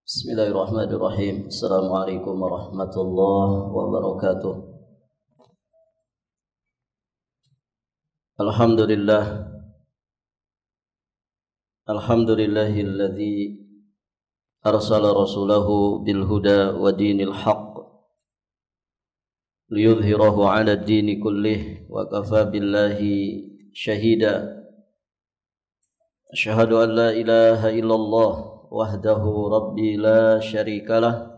Bismillahirrahmanirrahim. Assalamualaikum warahmatullahi wabarakatuh. Alhamdulillah. Alhamdulillahilladzi arsala rasulahu bil huda wa dinil haqq liyudhhirahu 'ala ad-dini kullih wa kafa billahi shahida. Asyhadu an la ilaha illallah wahdahu rabbi la syarikalah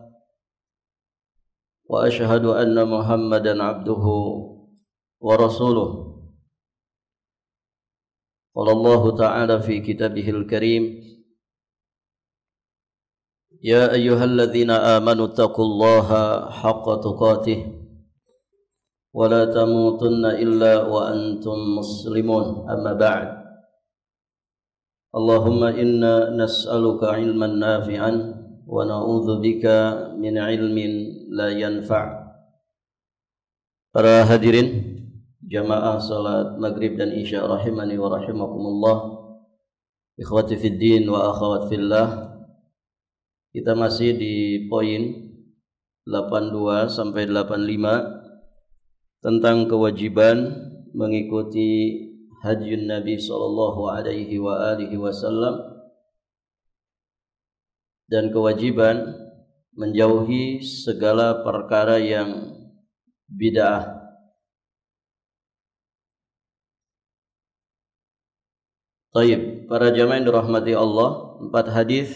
wa asyhadu anna muhammadan abduhu wa rasuluh. Qala Allah ta'ala fi kitabihil karim, ya ayyuhalladzina amanu taqullaha haqqa tuqatih wa la tamutunna illa wa antum muslimun, amma ba'd. Allahumma inna nas'aluka ilman nafi'an wa na'udzu bika min ilmin la yanfa'. Para hadirin jamaah salat maghrib dan isya rahimani wa rahimakumullah, ikhwati fid din wa akhawat fillah. Kita masih di poin 82 sampai 85 tentang kewajiban mengikuti Hajiun Nabi sallallahu alaihi wa alihi wasallam dan kewajiban menjauhi segala perkara yang bid'ah. Taib, para jamaah yang dirahmati Allah, 4 hadis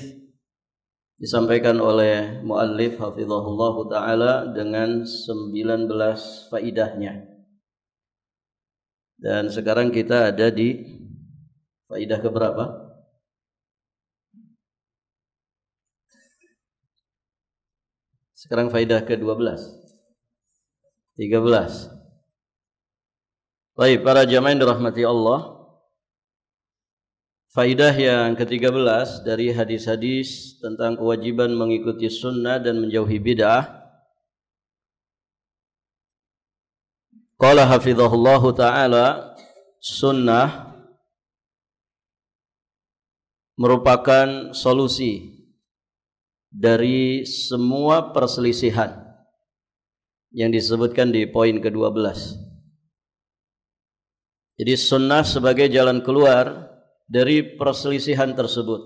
disampaikan oleh muallif hafizahullahu taala dengan 19 faidahnya. Dan sekarang kita ada di faidah keberapa? Sekarang faidah ke-12, 13. Baik, para jamaah yang dirahmati Allah, faidah yang ke-13 dari hadis-hadis tentang kewajiban mengikuti sunnah dan menjauhi bid'ah. Qala hafizahullahu ta'ala, sunnah merupakan solusi dari semua perselisihan yang disebutkan di poin ke-12. Jadi sunnah sebagai jalan keluar dari perselisihan tersebut.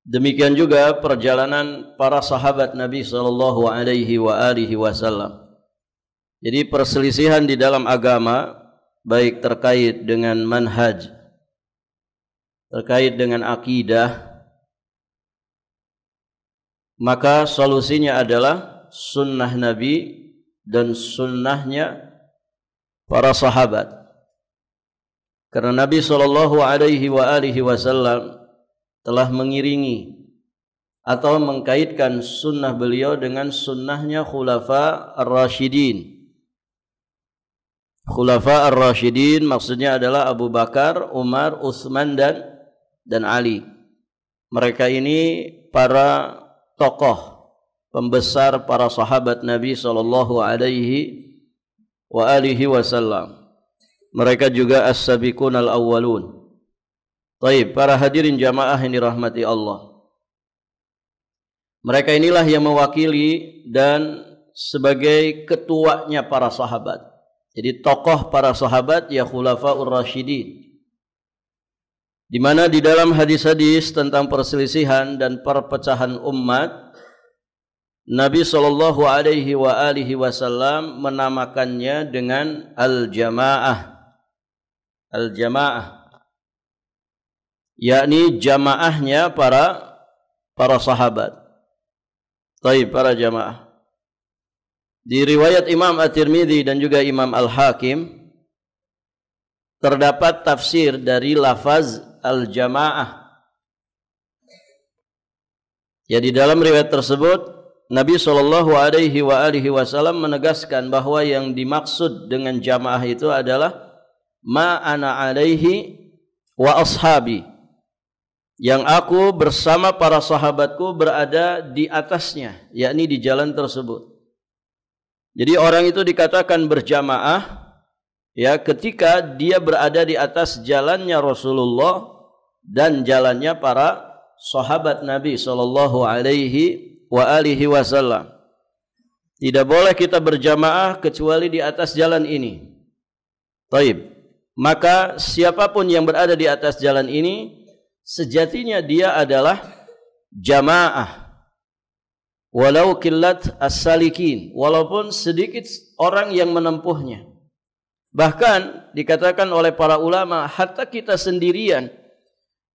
Demikian juga perjalanan para sahabat Nabi sallallahu alaihi wa alihi wasallam. Jadi perselisihan di dalam agama, baik terkait dengan manhaj, terkait dengan akidah, maka solusinya adalah sunnah Nabi dan sunnahnya para sahabat. Karena Nabi sallallahu alaihi wa alihi wasallam telah mengiringi atau mengkaitkan sunnah beliau dengan sunnahnya khulafa ar-rasyidin. Khulafa ar-rasyidin maksudnya adalah Abu Bakar, Umar, Utsman dan Ali. Mereka ini para tokoh pembesar para sahabat Nabi sallallahu alaihi wa alihi wasallam. Mereka juga as-sabiqun al-awwalun. Baik, para hadirin jamaah yang dirahmati Allah. Mereka inilah yang mewakili dan sebagai ketuanya para sahabat. Jadi tokoh para sahabat ya khulafaur rasyidin. Di mana di dalam hadis-hadis tentang perselisihan dan perpecahan umat, Nabi sallallahu alaihi wa alihi wasallam menamakannya dengan al-jamaah. Al-jamaah, yakni jamaahnya para sahabat. Baik, para jamaah. Di riwayat Imam At-Tirmidzi dan juga Imam Al-Hakim terdapat tafsir dari lafaz al-jamaah. Ya, di dalam riwayat tersebut Nabi sallallahu alaihi wa alihi wasallam menegaskan bahwa yang dimaksud dengan jamaah itu adalah ma ana alaihi wa ashabi, yang aku bersama para sahabatku berada di atasnya, yakni di jalan tersebut. Jadi orang itu dikatakan berjamaah ya ketika dia berada di atas jalannya Rasulullah dan jalannya para sahabat Nabi sallallahu alaihi wa alihi wasallam. Tidak boleh kita berjamaah kecuali di atas jalan ini. Taib. Maka siapapun yang berada di atas jalan ini sejatinya dia adalah jamaah. Walau qillat as-salikin, walaupun sedikit orang yang menempuhnya. Bahkan dikatakan oleh para ulama, hatta kita sendirian,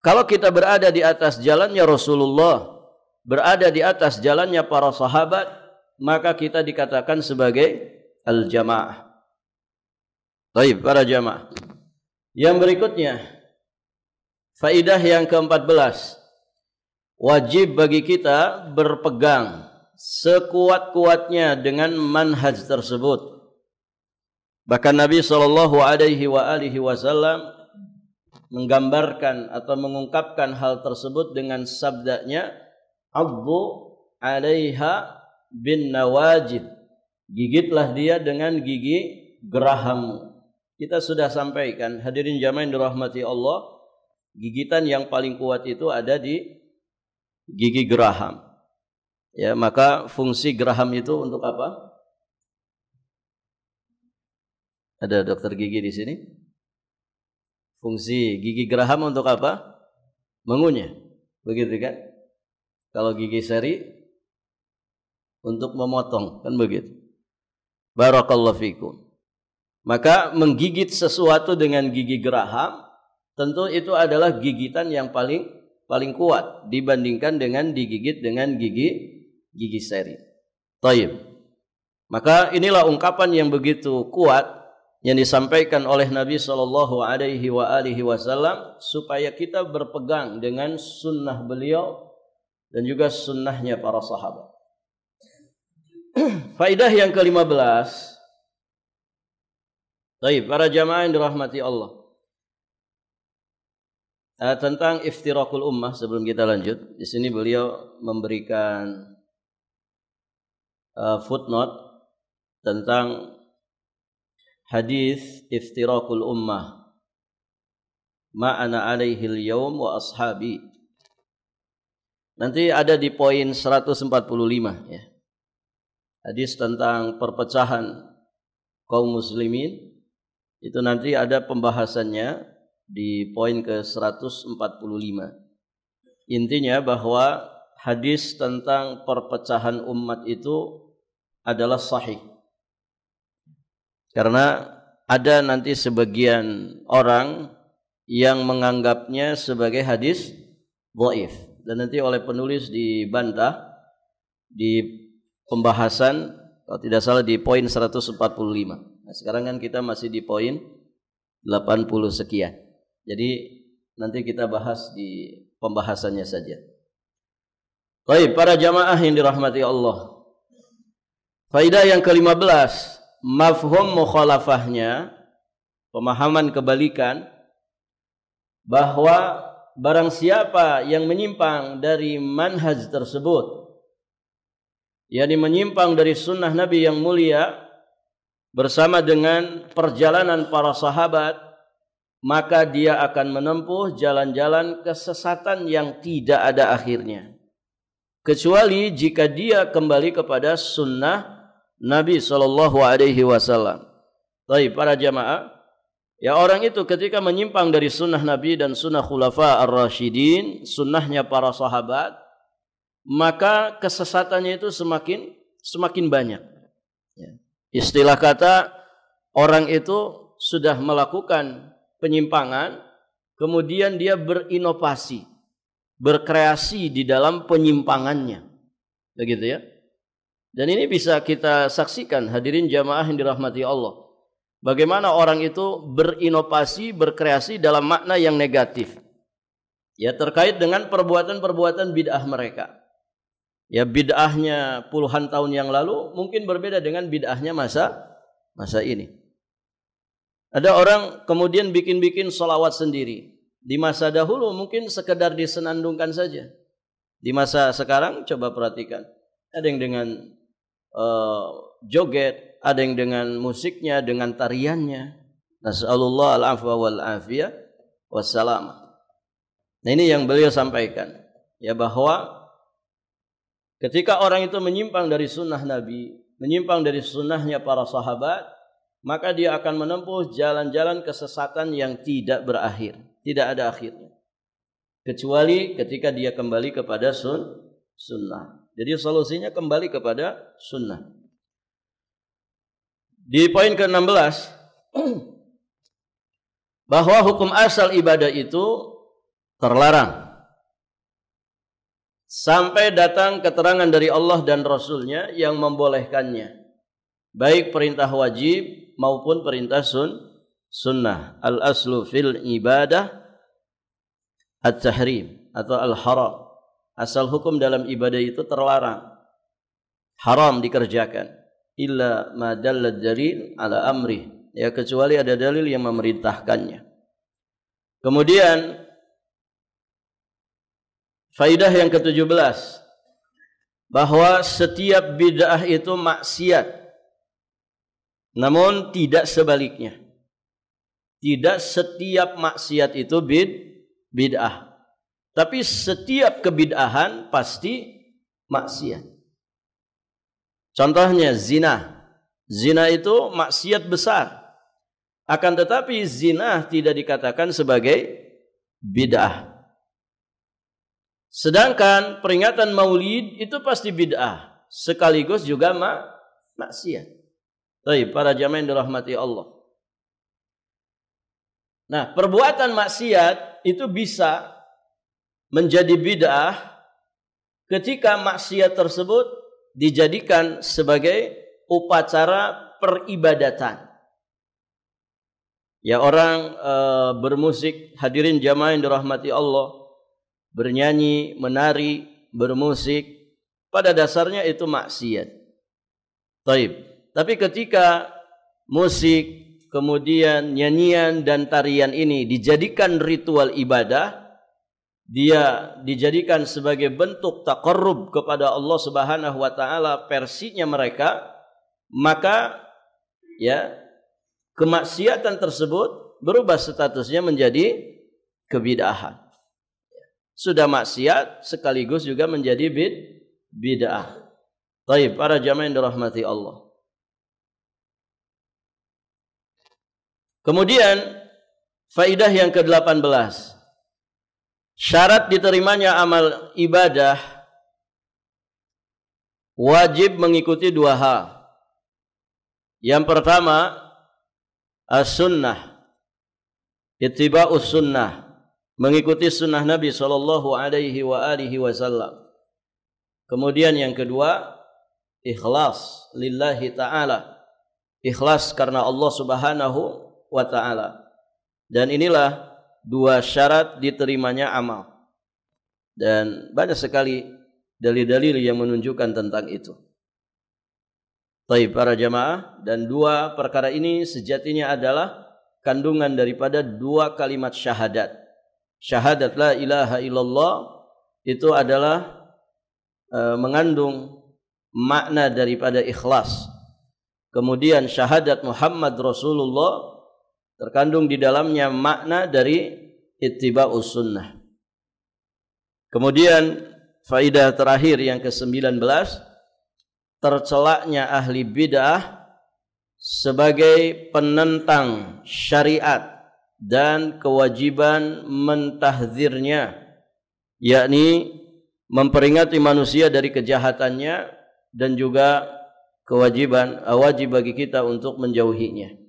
kalau kita berada di atas jalannya Rasulullah, berada di atas jalannya para sahabat, maka kita dikatakan sebagai al-jamaah. Baik, para jamaah. Yang berikutnya, faidah yang ke-14. Wajib bagi kita berpegang sekuat-kuatnya dengan manhaj tersebut. Bahkan Nabi sallallahu alaihi wasallam menggambarkan atau mengungkapkan hal tersebut dengan sabdanya, "Addu 'alaiha bin nawajid." Gigitlah dia dengan gigi gerahammu. Kita sudah sampaikan, hadirin jamaah yang dirahmati Allah, gigitan yang paling kuat itu ada di gigi geraham. Ya, maka fungsi geraham itu untuk apa? Ada dokter gigi di sini? Fungsi gigi geraham untuk apa? Mengunyah. Begitu kan? Kalau gigi seri untuk memotong, kan begitu. Barakallahu fikum. Maka menggigit sesuatu dengan gigi geraham tentu itu adalah gigitan yang paling kuat dibandingkan dengan digigit dengan gigi seri. Taib. Maka inilah ungkapan yang begitu kuat yang disampaikan oleh Nabi sallallahu alaihi wasallam supaya kita berpegang dengan sunnah beliau dan juga sunnahnya para sahabat. Faidah yang ke-15. Baik, para jamaah yang dirahmati Allah. Tentang iftirakul ummah, sebelum kita lanjut, di sini beliau memberikan footnote tentang hadis iftirakul ummah ma ana alaihi al-yawm wa ashabi. Nanti ada di poin 145 ya. Hadis tentang perpecahan kaum muslimin itu nanti ada pembahasannya di poin ke-145. Intinya bahwa hadis tentang perpecahan umat itu adalah sahih. Karena ada nanti sebagian orang yang menganggapnya sebagai hadis dhaif, dan nanti oleh penulis dibantah di pembahasan kalau tidak salah di poin 145. Nah, sekarang kan kita masih di poin 80 sekian. Jadi nanti kita bahas di pembahasannya saja. Baik, para jamaah yang dirahmati Allah. Faidah yang ke-15, mafhum mukhalafahnya, pemahaman kebalikan, bahwa barang siapa yang menyimpang dari manhaj tersebut, yakni menyimpang dari sunnah Nabi yang mulia bersama dengan perjalanan para sahabat, maka dia akan menempuh jalan-jalan kesesatan yang tidak ada akhirnya, kecuali jika dia kembali kepada sunnah Nabi sallallahu alaihi wasallam. Baik, para jamaah, ya orang itu ketika menyimpang dari sunnah Nabi dan sunnah khulafa ar-rasyidin, sunnahnya para sahabat, maka kesesatannya itu semakin banyak. Ya. Istilah kata, orang itu sudah melakukan penyimpangan, kemudian dia berinovasi, berkreasi di dalam penyimpangannya. Begitu ya. Dan ini bisa kita saksikan, hadirin jamaah yang dirahmati Allah. Bagaimana orang itu berinovasi, berkreasi dalam makna yang negatif. Ya, terkait dengan perbuatan-perbuatan bid'ah mereka. Ya, bid'ahnya puluhan tahun yang lalu mungkin berbeda dengan bid'ahnya masa ini. Ada orang kemudian bikin-bikin sholawat sendiri. Di masa dahulu mungkin sekedar disenandungkan saja. Di masa sekarang coba perhatikan. Ada yang dengan joget, ada yang dengan musiknya, dengan tariannya. Nas'alullah al-afwa wal afiyah wassalam. Nah, ini yang beliau sampaikan. ya bahwa ketika orang itu menyimpang dari sunnah Nabi, menyimpang dari sunnahnya para sahabat, maka dia akan menempuh jalan-jalan kesesatan yang tidak berakhir, tidak ada akhirnya. Kecuali ketika dia kembali kepada sunnah. Jadi solusinya kembali kepada sunnah. Di poin ke-16, bahwa hukum asal ibadah itu terlarang sampai datang keterangan dari Allah dan Rasul-Nya yang membolehkannya, baik perintah wajib maupun perintah sunnah. Al-aslu fil ibadah at-tahrim atau al-haram. Asal hukum dalam ibadah itu terlarang, haram dikerjakan. Illa ma dalla dalil ala amri, ya kecuali ada dalil yang memerintahkannya. Kemudian faidah yang ke-17, bahwa setiap bid'ah itu maksiat, namun tidak sebaliknya. Tidak setiap maksiat itu bid'ah, tapi setiap kebid'ahan pasti maksiat. Contohnya zina. Zina itu maksiat besar. Akan tetapi zina tidak dikatakan sebagai bid'ah. Sedangkan peringatan maulid itu pasti bid'ah, sekaligus juga maksiat. Baik, para jamaah yang dirahmati Allah. Nah, perbuatan maksiat itu bisa menjadi bid'ah ketika maksiat tersebut dijadikan sebagai upacara peribadatan. Ya, orang bermusik, hadirin jamaah yang dirahmati Allah, bernyanyi, menari, bermusik, pada dasarnya itu maksiat. Taib. Tapi ketika musik, kemudian nyanyian dan tarian ini dijadikan ritual ibadah, dia dijadikan sebagai bentuk taqarrub kepada Allah Subhanahu wa taala versinya mereka, maka ya kemaksiatan tersebut berubah statusnya menjadi kebid'ahan. Sudah maksiat sekaligus juga menjadi bid'ah. Baik, para jamaah yang dirahmati Allah. Kemudian faidah yang ke-18, syarat diterimanya amal ibadah wajib mengikuti dua hal. Yang pertama, as-sunnah, ittiba'us sunnah, mengikuti sunnah Nabi sallallahu alaihi wasallam. Kemudian yang kedua, ikhlas lillahi ta'ala, ikhlas karena Allah Subhanahu wa ta'ala. Dan inilah dua syarat diterimanya amal. Dan banyak sekali dalil-dalil yang menunjukkan tentang itu. Baik, para jamaah, dan dua perkara ini sejatinya adalah kandungan daripada dua kalimat syahadat. Syahadat la ilaha illallah itu adalah mengandung makna daripada ikhlas. Kemudian syahadat Muhammad Rasulullah terkandung di dalamnya makna dari ittiba'us sunnah. Kemudian faidah terakhir yang ke-19, tercelaknya ahli bid'ah sebagai penentang syariat dan kewajiban mentahdzirnya, yakni memperingati manusia dari kejahatannya dan juga kewajiban wajib bagi kita untuk menjauhinya.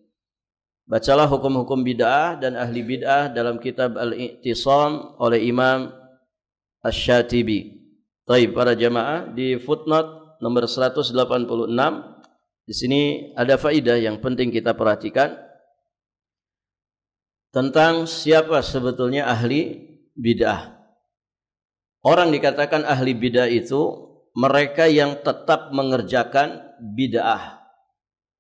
Bacalah hukum-hukum bid'ah dan ahli bid'ah dalam kitab Al-I'tisam oleh Imam Asy-Syatibi. Baik, para jamaah, di footnote nomor 186 di sini ada faedah yang penting kita perhatikan tentang siapa sebetulnya ahli bid'ah. Orang dikatakan ahli bid'ah itu mereka yang tetap mengerjakan bid'ah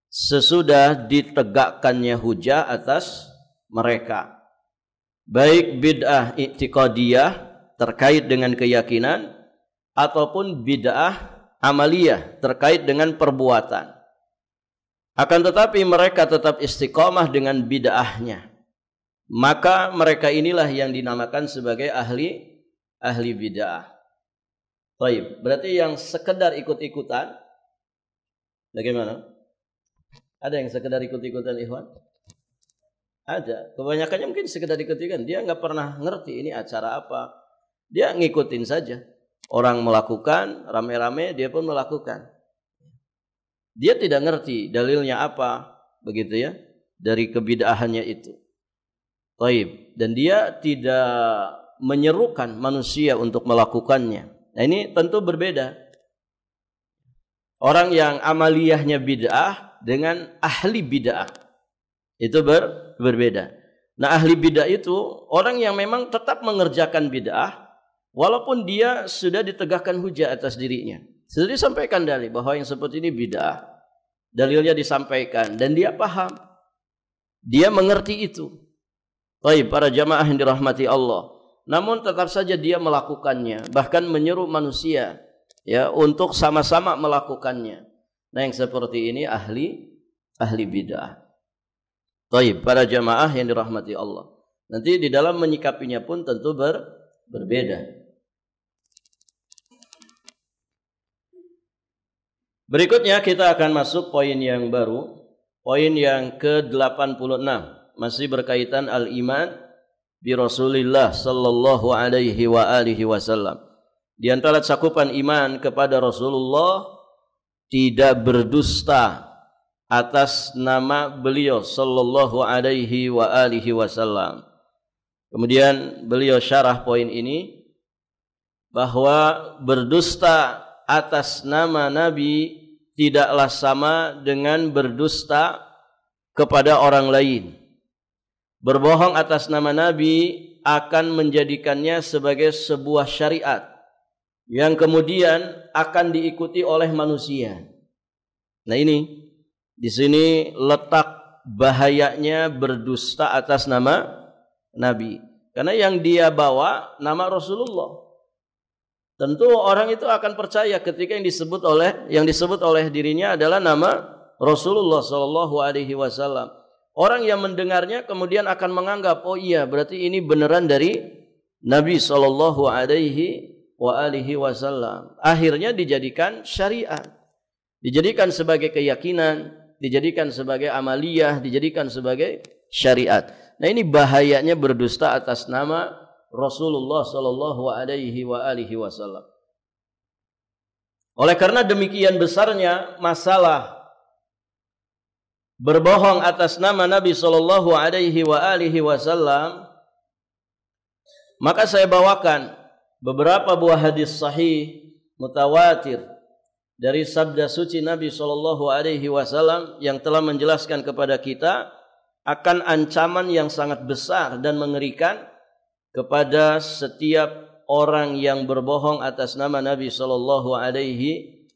sesudah ditegakkannya hujah atas mereka, baik bid'ah i'tiqadiyah terkait dengan keyakinan ataupun bid'ah amaliyah terkait dengan perbuatan. Akan tetapi mereka tetap istiqamah dengan bid'ahnya, maka mereka inilah yang dinamakan sebagai ahli bid'ah. Baik, berarti yang sekedar ikut-ikutan bagaimana? Ada yang sekedar ikut-ikutan, ikhwan? Ada. Kebanyakannya mungkin sekedar ikut-ikutan. Dia nggak pernah ngerti ini acara apa. Dia ngikutin saja. Orang melakukan, rame-rame dia pun melakukan. Dia tidak ngerti dalilnya apa, begitu ya, dari kebid'ahannya itu. Baik. Dan dia tidak menyerukan manusia untuk melakukannya. Nah, ini tentu berbeda. Orang yang amaliyahnya bid'ah dengan ahli bid'ah itu berbeda. Nah, ahli bid'ah itu orang yang memang tetap mengerjakan bid'ah walaupun dia sudah ditegakkan hujah atas dirinya. Sudah disampaikan dalil bahwa yang seperti ini bid'ah. Dalilnya disampaikan dan dia paham. Dia mengerti itu. Baik, para jamaah yang dirahmati Allah. Namun tetap saja dia melakukannya, bahkan menyeru manusia ya untuk sama-sama melakukannya. Nah, yang seperti ini ahli bid'ah. Baik, para jamaah yang dirahmati Allah. Nanti di dalam menyikapinya pun tentu berbeda. Berikutnya kita akan masuk poin yang baru, poin yang ke-86, masih berkaitan al-iman bi Rasulillah sallallahu alaihi wa alihi wasallam. Di antara cakupan iman kepada Rasulullah tidak berdusta atas nama beliau sallallahu alaihi wa alihi wasallam. Kemudian beliau syarah poin ini bahwa berdusta atas nama Nabi tidaklah sama dengan berdusta kepada orang lain. Berbohong atas nama Nabi akan menjadikannya sebagai sebuah syariat yang kemudian akan diikuti oleh manusia. Nah, ini di sini letak bahayanya berdusta atas nama Nabi. Karena yang dia bawa nama Rasulullah. Tentu orang itu akan percaya ketika yang disebut oleh dirinya adalah nama Rasulullah sallallahu alaihi wasallam. Orang yang mendengarnya kemudian akan menganggap, oh iya berarti ini beneran dari Nabi sallallahu alaihi wasallam. Akhirnya dijadikan syariat, dijadikan sebagai keyakinan, dijadikan sebagai amaliyah, dijadikan sebagai syariat. Nah, ini bahayanya berdusta atas nama Rasulullah sallallahu alaihi wasallam. Oleh karena demikian besarnya masalah berbohong atas nama Nabi sallallahu alaihi wasallam, maka saya bawakan beberapa buah hadis sahih mutawatir dari sabda suci Nabi sallallahu alaihi wasallam yang telah menjelaskan kepada kita akan ancaman yang sangat besar dan mengerikan kepada setiap orang yang berbohong atas nama Nabi sallallahu alaihi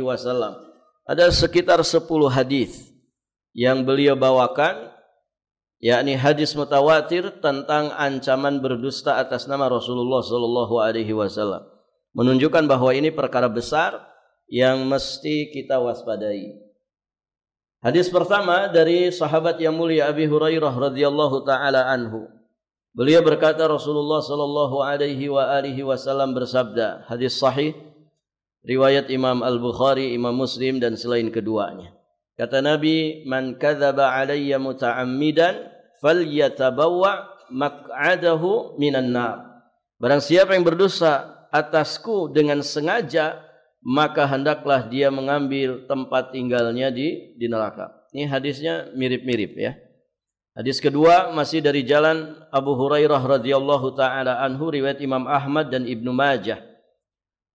wasallam. Ada sekitar 10 hadis yang beliau bawakan, yakni hadis mutawatir tentang ancaman berdusta atas nama Rasulullah sallallahu alaihi wasallam, menunjukkan bahwa ini perkara besar yang mesti kita waspadai. Hadis pertama dari sahabat yang mulia Abi Hurairah radhiyallahu taala anhu. Beliau berkata Rasulullah sallallahu alaihi wasallam bersabda, hadis sahih riwayat Imam Al-Bukhari, Imam Muslim dan selain keduanya. Kata Nabi, man kadzaba alayya muta'ammidan falyatabawwa maq'adahu minan nar. Barang siapa yang berdosa atasku dengan sengaja, maka hendaklah dia mengambil tempat tinggalnya di neraka. Ini hadisnya mirip-mirip ya. Hadis kedua masih dari jalan Abu Hurairah radhiyallahu taala anhu, riwayat Imam Ahmad dan Ibnu Majah.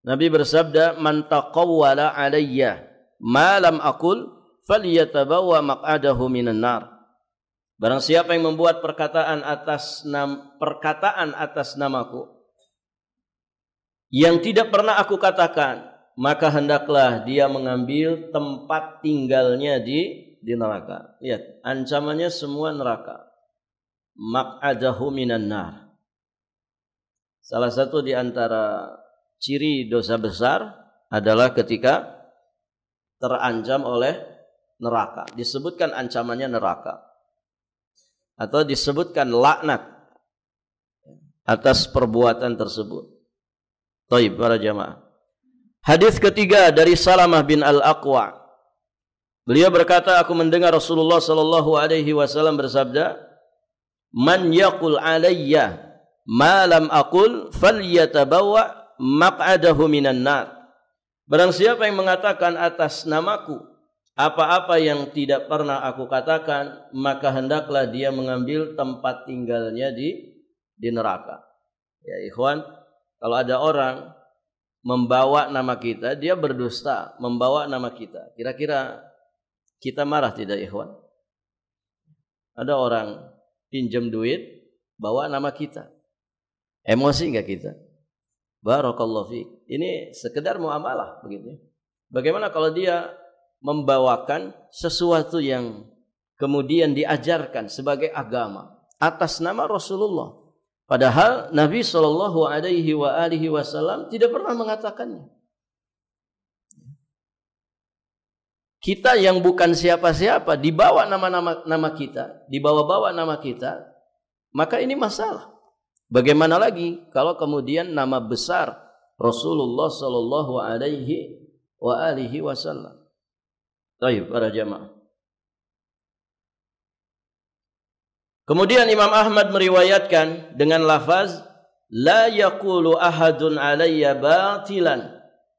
Nabi bersabda, man taqawwala alayya ma lam aqul falyatabawwa maq'adahu minan nar. Barang siapa yang membuat perkataan atas namaku yang tidak pernah aku katakan, maka hendaklah dia mengambil tempat tinggalnya di neraka. Lihat, ancamannya semua neraka. Maq'adahu minan nar. Salah satu di antara ciri dosa besar adalah ketika terancam oleh neraka. Disebutkan ancamannya neraka, atau disebutkan laknat atas perbuatan tersebut. Taib para jamaah. Hadis ketiga dari Salamah bin Al-Aqwa. Beliau berkata, aku mendengar Rasulullah sallallahu alaihi wasallam bersabda, "Man yaqul alayya ma lam aqul falyatabawwa maq'adahu minan nar." Barang siapa yang mengatakan atas namaku apa-apa yang tidak pernah aku katakan, maka hendaklah dia mengambil tempat tinggalnya di neraka. Ya ikhwan, kalau ada orang membawa nama kita, dia berdusta, membawa nama kita. Kira-kira kita marah tidak ikhwan? Ada orang pinjam duit, bawa nama kita. Emosi enggak kita? Barakallahu fiik. Ini sekedar muamalah begitu. Bagaimana kalau dia membawakan sesuatu yang kemudian diajarkan sebagai agama atas nama Rasulullah, padahal Nabi sallallahu alaihi wasallam tidak pernah mengatakannya. Kita yang bukan siapa-siapa dibawa nama kita, dibawa-bawa nama kita, maka ini masalah. Bagaimana lagi kalau kemudian nama besar Rasulullah sallallahu alaihi wasallam. Baik, para jamaah. Kemudian Imam Ahmad meriwayatkan dengan lafaz la yaqulu ahadun alayya batilan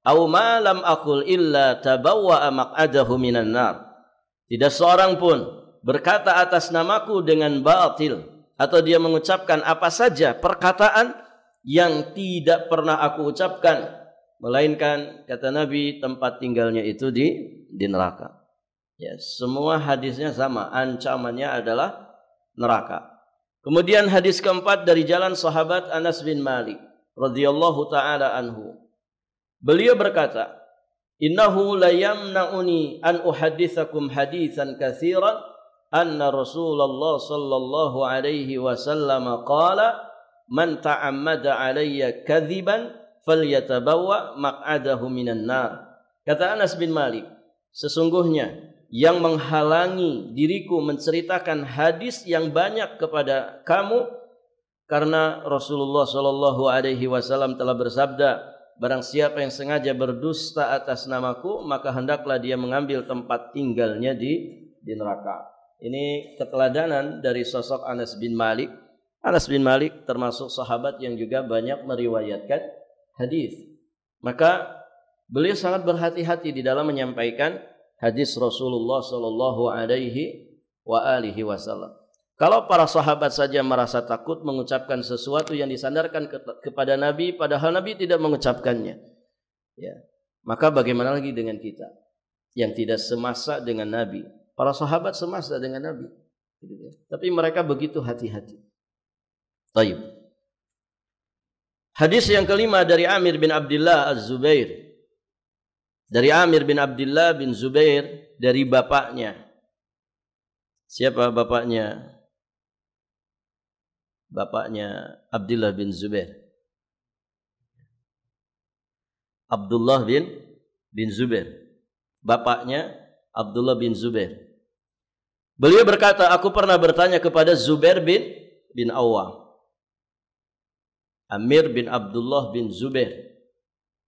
aw ma lam aqul illa tabawwa'a maq'adahu minan nar. Tidak seorang pun berkata atas namaku dengan batil, atau dia mengucapkan apa saja perkataan yang tidak pernah aku ucapkan, melainkan kata Nabi tempat tinggalnya itu di neraka. Ya, semua hadisnya sama, ancamannya adalah neraka. Kemudian hadis keempat dari jalan sahabat Anas bin Malik radhiyallahu taala anhu. Beliau berkata, "Innahu la yamna'uni an uhadditsakum haditsan katsiran anna Rasulullah sallallahu alaihi wasallam qala man ta'ammada alayya kadziban falyatabawwa maq'adahu minan nar." Kata Anas bin Malik, sesungguhnya yang menghalangi diriku menceritakan hadis yang banyak kepada kamu karena Rasulullah sallallahu alaihi wasallam telah bersabda, barang siapa yang sengaja berdusta atas namaku, maka hendaklah dia mengambil tempat tinggalnya di neraka. Ini keteladanan dari sosok Anas bin Malik. Anas bin Malik termasuk sahabat yang juga banyak meriwayatkan hadis. Maka beliau sangat berhati-hati di dalam menyampaikan hadis Rasulullah sallallahu alaihi wasallam. Kalau para sahabat saja merasa takut mengucapkan sesuatu yang disandarkan kepada Nabi, padahal Nabi tidak mengucapkannya, ya, maka bagaimana lagi dengan kita yang tidak semasa dengan Nabi? Para sahabat semasa dengan Nabi, tapi mereka begitu hati-hati. Taib. Hadis yang kelima dari Amir bin Abdullah Az-Zubair. Dari Amir bin Abdullah bin Zubair dari bapaknya. Siapa bapaknya? Bapaknya Abdullah bin Zubair. Abdullah bin Zubair. Bapaknya Abdullah bin Zubair. Beliau berkata, aku pernah bertanya kepada Zubair bin Awwam. Amir bin Abdullah bin Zubair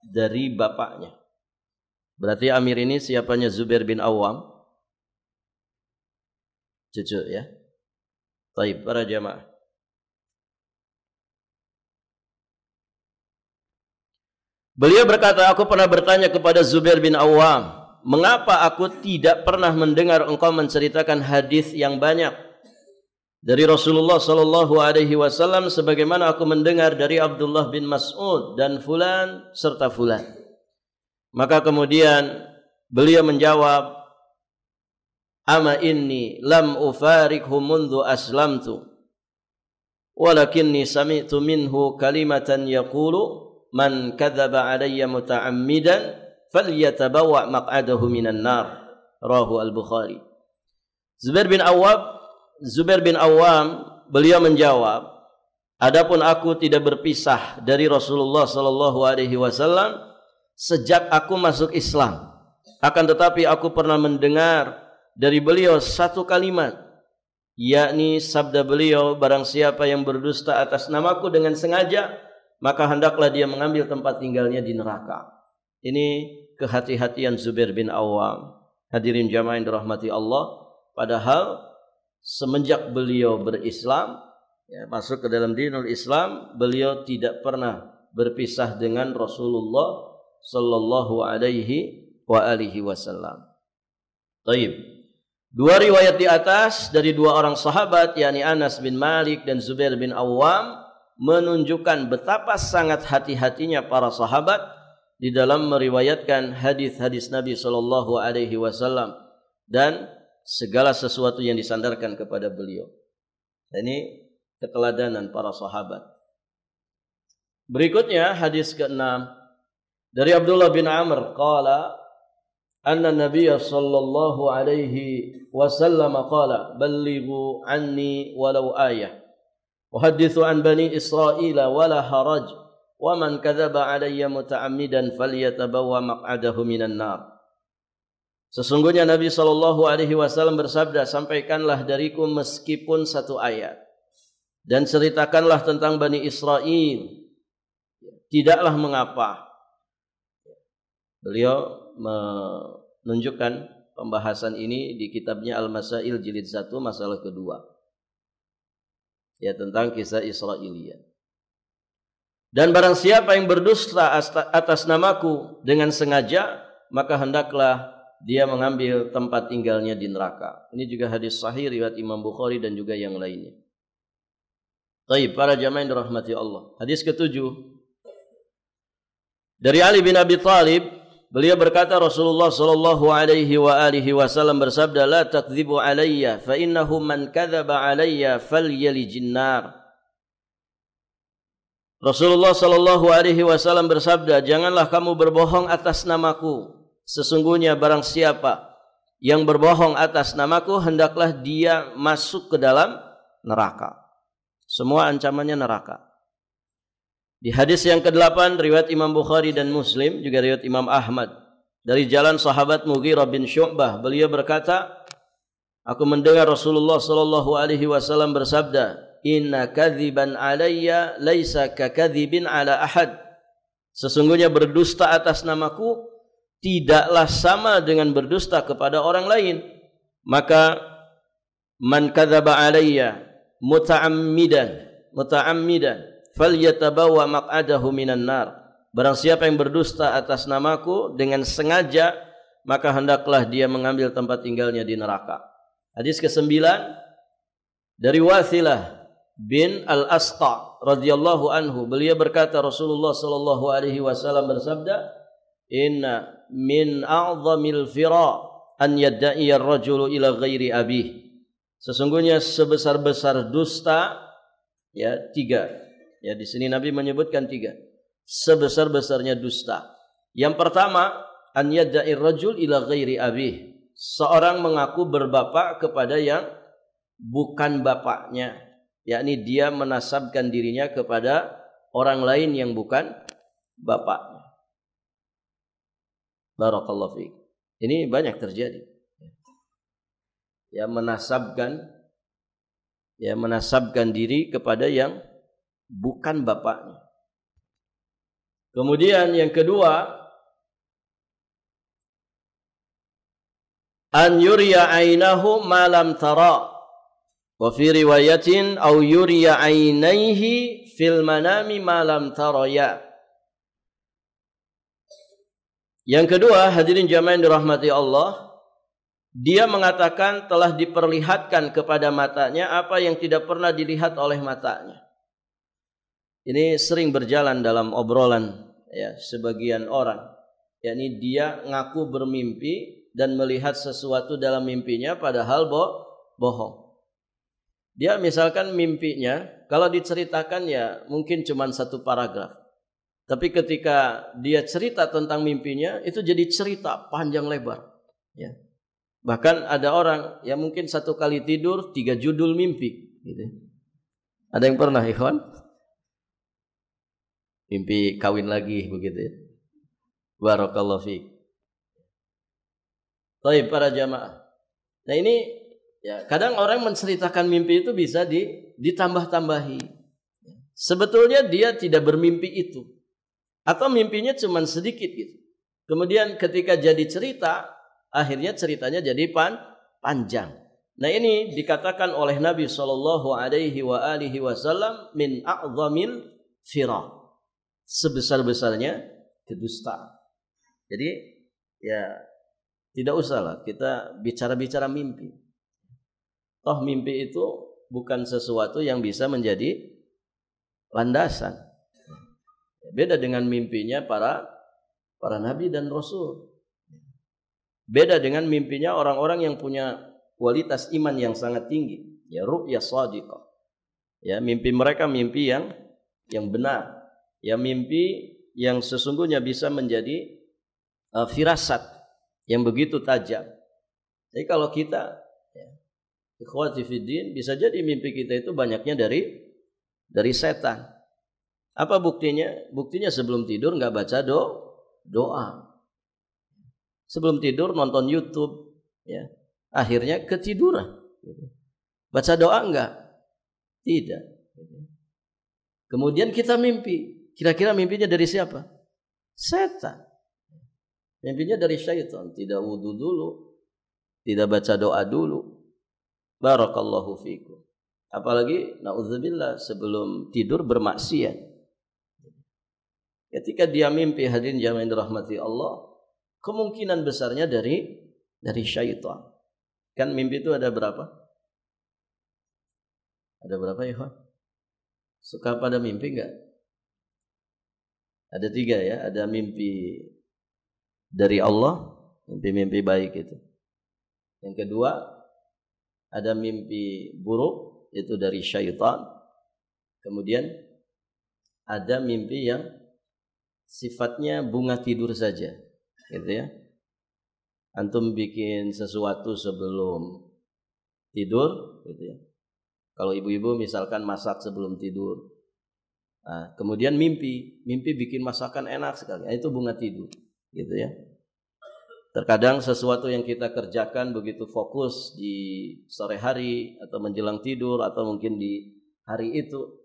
dari bapaknya. Berarti Amir ini siapanya Zubair bin Awwam? Cucu ya. Baik, para jamaah. Beliau berkata, aku pernah bertanya kepada Zubair bin Awwam, mengapa aku tidak pernah mendengar engkau menceritakan hadis yang banyak dari Rasulullah sallallahu alaihi wasallam sebagaimana aku mendengar dari Abdullah bin Mas'ud dan fulan serta fulan. Maka kemudian beliau menjawab, ama inni lam ufarikhu mundu aslamtu walakinni sami'tu minhu kalimatan yaqulu man kadzaba alayya muta'ammidan falyatabawwa maq'adahu minan nar. Rawahu Al-Bukhari. Zubair bin Awwam beliau menjawab, adapun aku tidak berpisah dari Rasulullah sallallahu alaihi wasallam sejak aku masuk Islam. Akan tetapi aku pernah mendengar dari beliau satu kalimat, yakni sabda beliau, barang siapa yang berdusta atas namaku dengan sengaja, maka hendaklah dia mengambil tempat tinggalnya di neraka. Ini kehati-hatian Zubair bin Awam. Hadirin jamaah yang dirahmati Allah, padahal semenjak beliau berislam, ya, masuk ke dalam dinul Islam, beliau tidak pernah berpisah dengan Rasulullah sallallahu alaihi wa alihi wasallam. Baik. Dua riwayat di atas dari dua orang sahabat, yakni Anas bin Malik dan Zubair bin Awam, menunjukkan betapa sangat hati-hatinya para sahabat di dalam meriwayatkan hadis-hadis Nabi sallallahu alaihi wasallam dan segala sesuatu yang disandarkan kepada beliau. Ini keteladanan para sahabat. Berikutnya hadis ke-6 dari Abdullah bin Amr qala anna Nabiy sallallahu alaihi wasallam qala ballighu anni walau ayah wa hadithu an bani Israila wala haraj wa man kadzaba alayya muta'ammidan falyatabawwa maq'adahu minan nar. Sesungguhnya Nabi sallallahu alaihi wasallam bersabda, sampaikanlah dariku meskipun satu ayat dan ceritakanlah tentang Bani Israel, tidaklah mengapa. Beliau menunjukkan pembahasan ini di kitabnya Al-Masail jilid 1 masalah kedua, ya, tentang kisah Israiliyah. Dan barang siapa yang berdusta atas namaku dengan sengaja, maka hendaklah dia mengambil tempat tinggalnya di neraka. Ini juga hadis sahih riwayat Imam Bukhari dan juga yang lainnya. Baik, para jamaah yang dirahmati Allah. Hadis ke-7 dari Ali bin Abi Thalib, beliau berkata Rasulullah sallallahu alaihi wa alihi wasallam bersabda, la takdzibu alayya fa innahu man kadzaba alayya falyalijin nar. Rasulullah sallallahu alaihi wasallam bersabda, janganlah kamu berbohong atas namaku. Sesungguhnya barang siapa yang berbohong atas namaku, hendaklah dia masuk ke dalam neraka. Semua ancamannya neraka. Di hadis yang ke-8 riwayat Imam Bukhari dan Muslim, juga riwayat Imam Ahmad, dari jalan sahabat Mughirah bin Syu'bah, beliau berkata, aku mendengar Rasulullah sallallahu alaihi wasallam bersabda, inna kadziban alayya laisa kakadzibin ala ahad. Sesungguhnya berdusta atas namaku tidaklah sama dengan berdusta kepada orang lain. Maka man kadzaba alayya muta'ammidan falyatabawa maq'adahu minan nar. Barang siapa yang berdusta atas namaku dengan sengaja, maka hendaklah dia mengambil tempat tinggalnya di neraka. Hadis ke-9 dari Wathilah bin Al-Asqa radhiyallahu anhu, beliau berkata Rasulullah sallallahu alaihi wasallam bersabda, inna min a'zamil fira an yadda'i ar-rajulu ila ghairi abih. Sesungguhnya sebesar-besar dusta, ya, 3. Ya, di sini Nabi menyebutkan 3. Sebesar-besarnya dusta. Yang pertama, an yadda'i ar-rajul ila ghairi abih. Seorang mengaku berbapak kepada yang bukan bapaknya. Yakni dia menasabkan dirinya kepada orang lain yang bukan bapaknya. Barakallahu fiik. Ini banyak terjadi. Ya, menasabkan diri kepada yang bukan bapaknya. Kemudian yang kedua, an yuriya ainahu ma lam tara. Wa fi riwayatin au yuriya ainaihi fil manami ma lam taraya. Yang kedua, hadirin jamaah yang dirahmati Allah, dia mengatakan telah diperlihatkan kepada matanya apa yang tidak pernah dilihat oleh matanya. Ini sering berjalan dalam obrolan, ya, sebagian orang, yakni dia ngaku bermimpi dan melihat sesuatu dalam mimpinya padahal bohong. Dia misalkan mimpinya, kalau diceritakan ya mungkin cuma 1 paragraf. Tapi ketika dia cerita tentang mimpinya, itu jadi cerita panjang lebar. Ya. Bahkan ada orang yang mungkin 1 kali tidur 3 judul mimpi. Gitu. Ada yang pernah, ikhwan? Mimpi kawin lagi, begitu ya. Barakallahu fiik. Baik, para jamaah. Nah ini, ya, kadang orang menceritakan mimpi itu bisa ditambah-tambahi. sebetulnya dia tidak bermimpi itu, atau mimpinya cuma sedikit gitu. Kemudian ketika jadi cerita, akhirnya ceritanya jadi panjang. Nah, ini dikatakan oleh Nabi SAW min a'zamil firah, sebesar-besarnya kedustaan. Jadi ya tidak usahlah kita bicara-bicara mimpi. Toh mimpi itu bukan sesuatu yang bisa menjadi landasan. Beda dengan mimpinya para nabi dan rasul. Beda dengan mimpinya orang-orang yang punya kualitas iman yang sangat tinggi, ya ru'ya shadiqah. Ya, mimpi mereka mimpi yang benar. Ya, mimpi yang sesungguhnya bisa menjadi firasat yang begitu tajam. Jadi kalau kita ikhwati fiddin, bisa jadi mimpi kita itu banyaknya dari setan. Apa buktinya? Buktinya sebelum tidur nggak baca doa. Sebelum tidur nonton YouTube, ya. Akhirnya ketiduran. Baca doa enggak? Tidak. Kemudian kita mimpi. Kira-kira mimpinya dari siapa? Setan. Mimpinya dari syaitan. Tidak wudu dulu, tidak baca doa dulu. Barakallahu fikum. Apalagi na'udzubillah sebelum tidur bermaksiat. Ketika dia mimpi, hadirin jamaah dirahmati Allah, kemungkinan besarnya dari syaitan. Kan mimpi itu ada berapa? Ada berapa ya? Suka pada mimpi enggak? Ada 3 ya. Ada mimpi dari Allah, mimpi-mimpi baik itu. Yang kedua, ada mimpi buruk, itu dari syaitan. Kemudian ada mimpi yang sifatnya bunga tidur saja, gitu ya. Antum bikin sesuatu sebelum tidur, gitu ya. Kalau ibu-ibu misalkan masak sebelum tidur, nah, kemudian mimpi bikin masakan enak sekali, nah, itu bunga tidur, gitu ya. Terkadang sesuatu yang kita kerjakan begitu fokus di sore hari atau menjelang tidur atau mungkin di hari itu,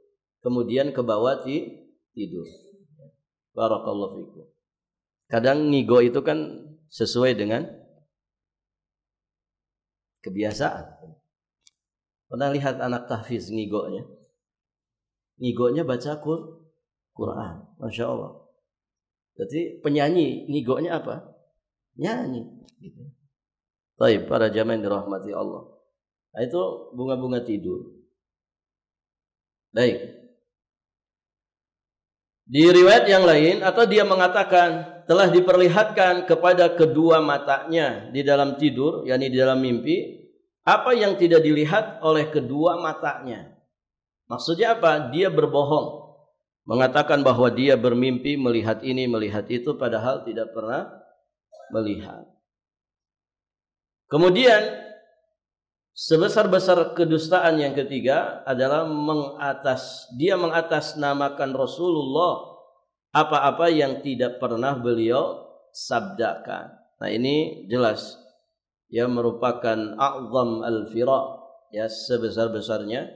kemudian ke bawah tidur. Barakallahu fikum. Kadang ngigo itu kan sesuai dengan kebiasaan. Pernah lihat anak tahfiz ngigonya? Ngigonya baca Quran, Masya Allah. Jadi penyanyi ngigonya apa? Nyanyi. Gitu. Baik, para jamaah yang dirahmati Allah. Nah, itu bunga-bunga tidur. Baik. Di riwayat yang lain, atau dia mengatakan telah diperlihatkan kepada kedua matanya di dalam tidur, yakni di dalam mimpi, apa yang tidak dilihat oleh kedua matanya. Maksudnya apa? Dia berbohong, mengatakan bahwa dia bermimpi melihat ini, melihat itu, padahal tidak pernah melihat. Kemudian sebesar-besar kedustaan yang ketiga adalah dia mengatasnamakan Rasulullah apa-apa yang tidak pernah beliau sabdakan. Nah, ini jelas ya merupakan a'zam al-fira, ya sebesar-besarnya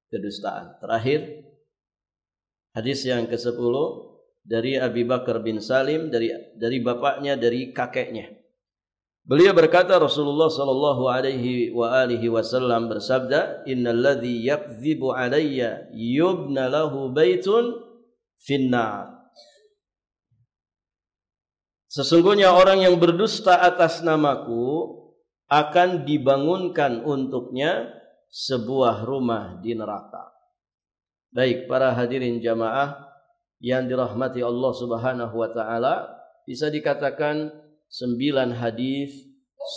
kedustaan. Terakhir, hadis yang ke-10 dari Abi Bakar bin Salim, dari bapaknya, dari kakeknya. Beliau berkata, Rasulullah sallallahu alaihi wasallam bersabda, "Innal ladzi yakdzibu alayya yubna lahu baitun finnar." Sesungguhnya orang yang berdusta atas namaku akan dibangunkan untuknya sebuah rumah di neraka. Baik, para hadirin jamaah yang dirahmati Allah Subhanahu wa taala, bisa dikatakan 9 hadis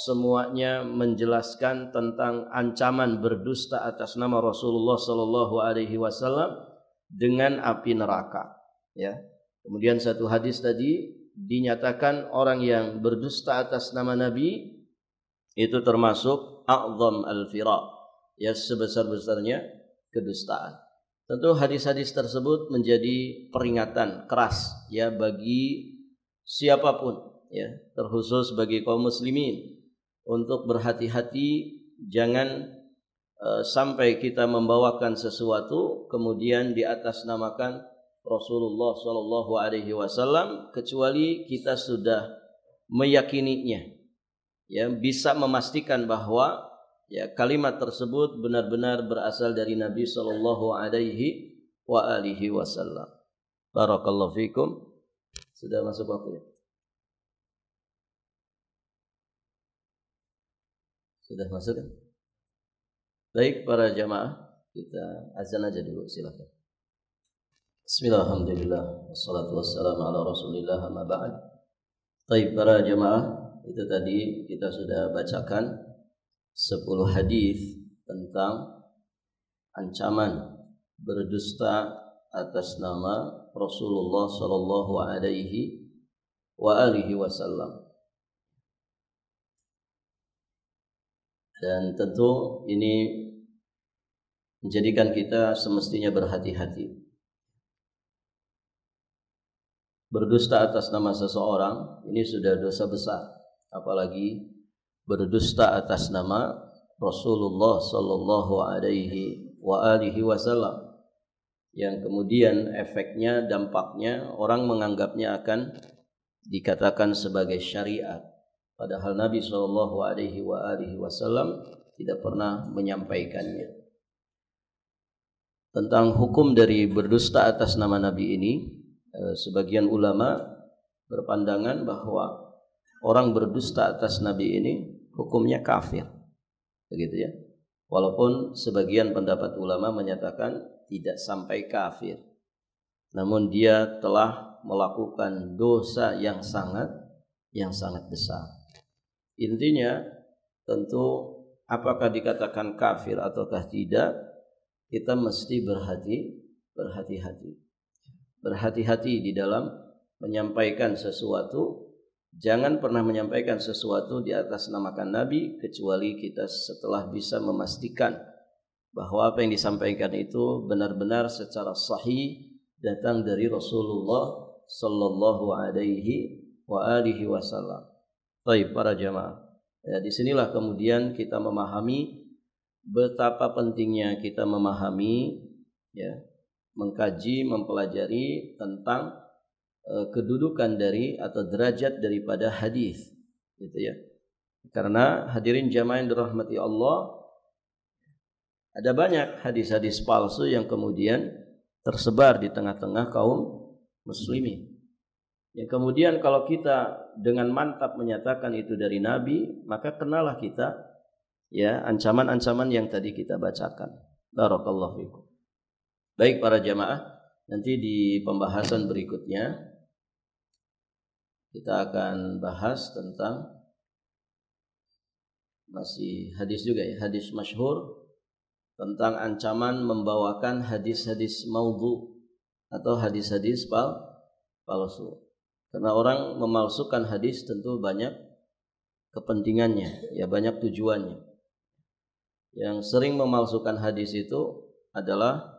semuanya menjelaskan tentang ancaman berdusta atas nama Rasulullah sallallahu alaihi wasallam dengan api neraka, ya. Kemudian satu hadis tadi dinyatakan orang yang berdusta atas nama Nabi itu termasuk a'zam al-fira, ya sebesar-besarnya kedustaan. Tentu hadis-hadis tersebut menjadi peringatan keras ya bagi siapapun, ya terkhusus bagi kaum muslimin untuk berhati-hati, jangan sampai kita membawakan sesuatu kemudian diatasnamakan Rasulullah Shallallahu Alaihi Wasallam kecuali kita sudah meyakininya, ya, bisa memastikan bahwa ya kalimat tersebut benar-benar berasal dari Nabi Shallallahu Alaihi Wasallam. Barakallahu fikum. Sudah masuk waktu ya? Sudah masuk kan? Baik para jamaah, kita azan aja dulu, silakan. Bismillahirrahmanirrahim. Wassalatu wassalamu ala Rasulillah amma ba'd. Baik para jamaah, itu tadi kita sudah bacakan 10 hadis tentang ancaman berdusta atas nama Rasulullah sallallahu alaihi wasallam. Dan tentu ini menjadikan kita semestinya berhati-hati. Berdusta atas nama seseorang ini sudah dosa besar, apalagi berdusta atas nama Rasulullah sallallahu alaihi wasallam yang kemudian efeknya, dampaknya orang menganggapnya akan dikatakan sebagai syariat, padahal Nabi sallallahu alaihi wasallam tidak pernah menyampaikannya. Tentang hukum dari berdusta atas nama Nabi ini, sebagian ulama berpandangan bahwa orang berdusta atas Nabi ini hukumnya kafir, begitu ya. Walaupun sebagian pendapat ulama menyatakan tidak sampai kafir, namun dia telah melakukan dosa yang sangat besar. Intinya tentu apakah dikatakan kafir ataukah tidak, kita mesti berhati-hati di dalam menyampaikan sesuatu. Jangan pernah menyampaikan sesuatu di atas namakan Nabi kecuali kita setelah bisa memastikan bahwa apa yang disampaikan itu benar-benar secara sahih datang dari Rasulullah sallallahu alaihi wasallam. Baik para jamaah, ya, disinilah kemudian kita memahami betapa pentingnya kita memahami, ya, mengkaji, mempelajari tentang kedudukan dari atau derajat daripada hadis, gitu ya. Karena hadirin jamaah yang dirahmati Allah, ada banyak hadis-hadis palsu yang kemudian tersebar di tengah-tengah kaum muslimin. Yang kemudian kalau kita dengan mantap menyatakan itu dari Nabi, maka kenalah kita, ya, ancaman-ancaman yang tadi kita bacakan. Barakallahu fikum. Baik para jamaah, nanti di pembahasan berikutnya kita akan bahas tentang masih hadis juga ya, hadis masyhur tentang ancaman membawakan hadis-hadis maudhu atau hadis-hadis palsu. Karena orang memalsukan hadis tentu banyak kepentingannya, ya, banyak tujuannya. Yang sering memalsukan hadis itu adalah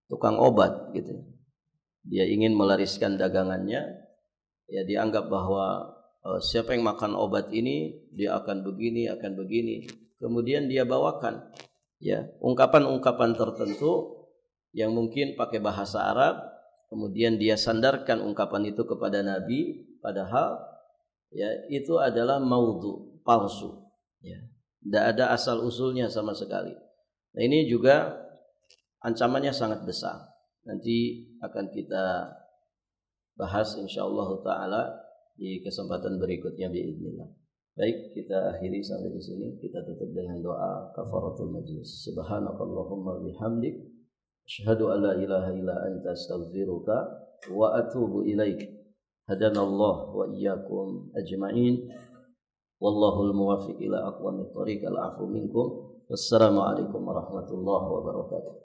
tukang obat, gitu. Dia ingin melariskan dagangannya. Ya, dianggap bahwa siapa yang makan obat ini dia akan begini, akan begini. Kemudian dia bawakan, ya, ungkapan-ungkapan tertentu yang mungkin pakai bahasa Arab. Kemudian dia sandarkan ungkapan itu kepada Nabi, padahal ya itu adalah maudhu, palsu. Ya, tidak ada asal usulnya sama sekali. Nah, ini juga ancamannya sangat besar. Nanti akan kita bahas insyaallah taala di kesempatan berikutnya biidznillah. Baik, kita akhiri sampai di sini. Kita tutup dengan doa kafaratul majlis. Subhanakallahumma bihamdik asyhadu an la ilaha illa anta astaghfiruka wa atubu ilaik. Hadanallah wa iyyakum ajma'in. Wallahul muwaffiq ila aqwamit thoriq. Al-'afwu minkum. Wassalamu alaikum warahmatullahi wabarakatuh.